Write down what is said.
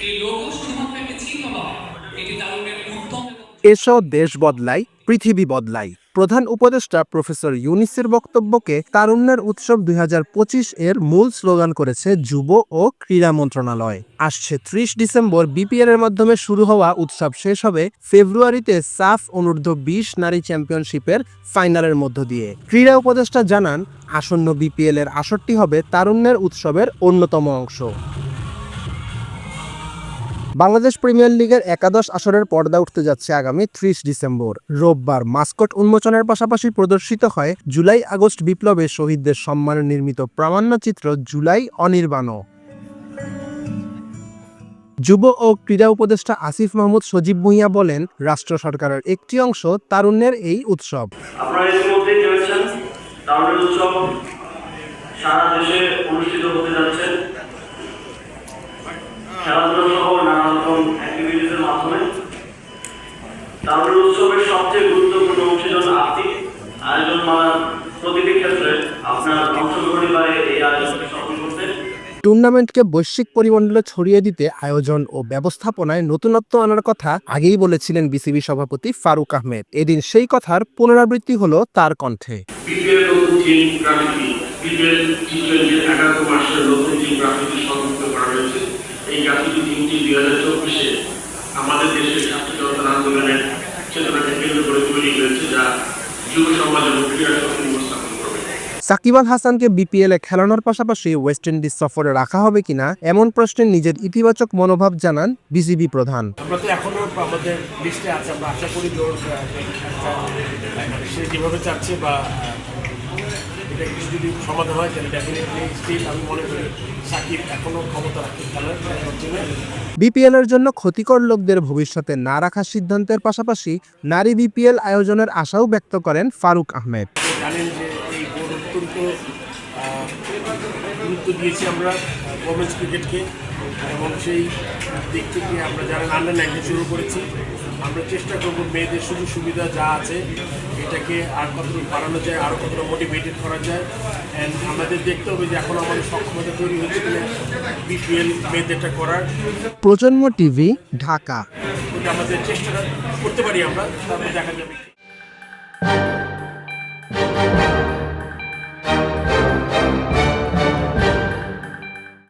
এই লোগো শুধুমাত্র একটি চিহ্ন নয়, এটি তারুণ্যের উদ্যম। এসো দেশ বদলাই, পৃথিবী বদলাই। প্রধান উপদেষ্টা প্রফেসর ইউনূসের বক্তব্যকে তারুণ্যের উৎসব ২০২৫ এর মূল স্লোগান করেছে যুব ও ক্রীড়া মন্ত্রণালয়। আসছে ৩০ ডিসেম্বর বিপিএল এর মাধ্যমে শুরু হওয়া উৎসব শেষ হবে ফেব্রুয়ারিতে সাফ অনূর্ধ্ব-২০ নারী চ্যাম্পিয়নশিপের ফাইনালের মধ্য দিয়ে। ক্রীড়া উপদেষ্টা জানান, আসন্ন বিপিএল এর আসরটি হবে তারুণ্যের উৎসবের অন্যতম অংশ। বাংলাদেশ প্রিমিয়ার লিগের একাদশ আসরের পর্দা উঠতে যাচ্ছে আগামী ৩০ ডিসেম্বর। রোববার মাস্কট উন্মোচনের পাশাপাশি প্রদর্শিত হয় জুলাই আগস্ট বিপ্লবে শহীদদের সম্মানে নির্মিত প্রামাণ্যচিত্র জুলাই অনির্বাণও। যুব ও ক্রীড়া উপদেষ্টা আসিফ মাহমুদ সজীব ভূঁইয়া বলেন, রাষ্ট্র সরকারের একটি অংশ তারুণ্যের এই উৎসব। আপনারা ইতিমধ্যে জেনেছেন তারুণ্যের উৎসব সারা দেশে অনুষ্ঠিত হতে যাচ্ছে খেলাধুলা সহ নানা রকম অ্যাক্টিভিটিসের মাধ্যমে। তারুণ্যের উৎসবের সবচেয়ে গুরুত্বপূর্ণ অংশ হল আর্থিক আয়োজন মানার প্রতিটি ক্ষেত্রে আপনার অংশগ্রহণই পারে এই আয়োজনকে সফল করতে। টুর্নামেন্টকে বৈশ্বিক পরিমণ্ডলে ছড়িয়ে দিতে আয়োজন ও ব্যবস্থাপনায় নতুনত্ব আনার কথা আগেই বলেছিলেন বিসিবি সভাপতি ফারুক আহমেদ। এদিন সেই কথার পুনরাবৃত্তি হলো তার কণ্ঠে। বিপিএল নতুন টিম গ্রাফিতি, বিপিএল টি-20 11 মাসের নতুন টিম গ্রাফিতি সংযুক্ত করা হয়েছে। এই গ্রাফিতি টিমটি 2024-এ আমাদের দেশের ছাত্র জনতার আন্দোলনের চেতনাকে কেন্দ্র করে তৈরি হয়েছে, যা যুব সমাজ এবং ক্রীড়া শক্তি উপস্থাপন করবে। সাকিব আল হাসানকে বিপিএল এ খেলানোর পাশাপাশি ওয়েস্ট ইন্ডিজ সফরে রাখা হবে কিনা এমন প্রশ্নে নিজের ইতিবাচক মনোভাব জানান বিসিবি প্রধান। আমরা তো এখনো আমাদের লিস্টে আছে, আমরা আশা করি সে যেভাবে চাচ্ছে বা এটা কিছু যদি সমাধান হয় তাহলে ডেফিনেটলি স্টিল আমি মনে করি সাকিব এখনো ক্ষমতা রাখতে খেলার জন্য। বিপিএল এর জন্য ক্ষতিকর লোকদের ভবিষ্যতে না রাখার সিদ্ধান্তের পাশাপাশি নারী বিপিএল আয়োজনের আশাও ব্যক্ত করেন ফারুক আহমেদ। জানেন যে এই বোর্ড অত্যন্ত গুরুত্ব দিয়েছি আমরা ওমেন্স ক্রিকেটকে, এবং সেই দিক থেকে আমরা যারা আন্ডার-19 শুরু করেছি, আমরা চেষ্টা করব মেয়েদের সুযোগ সুবিধা যা আছে এটাকে আর কতটুকু বাড়ানো যায়, আরও কতটা মোটিভেটেড করা যায়। অ্যান্ড আমাদের দেখতে হবে যে এখন আমাদের সক্ষমতা তৈরি হচ্ছে কিনা বিপিএল মেয়েদেরটা করার। প্রজন্ম টিভি, ঢাকা। আমাদের চেষ্টাটা করতে পারি আমরা, তারপর দেখা যাবে।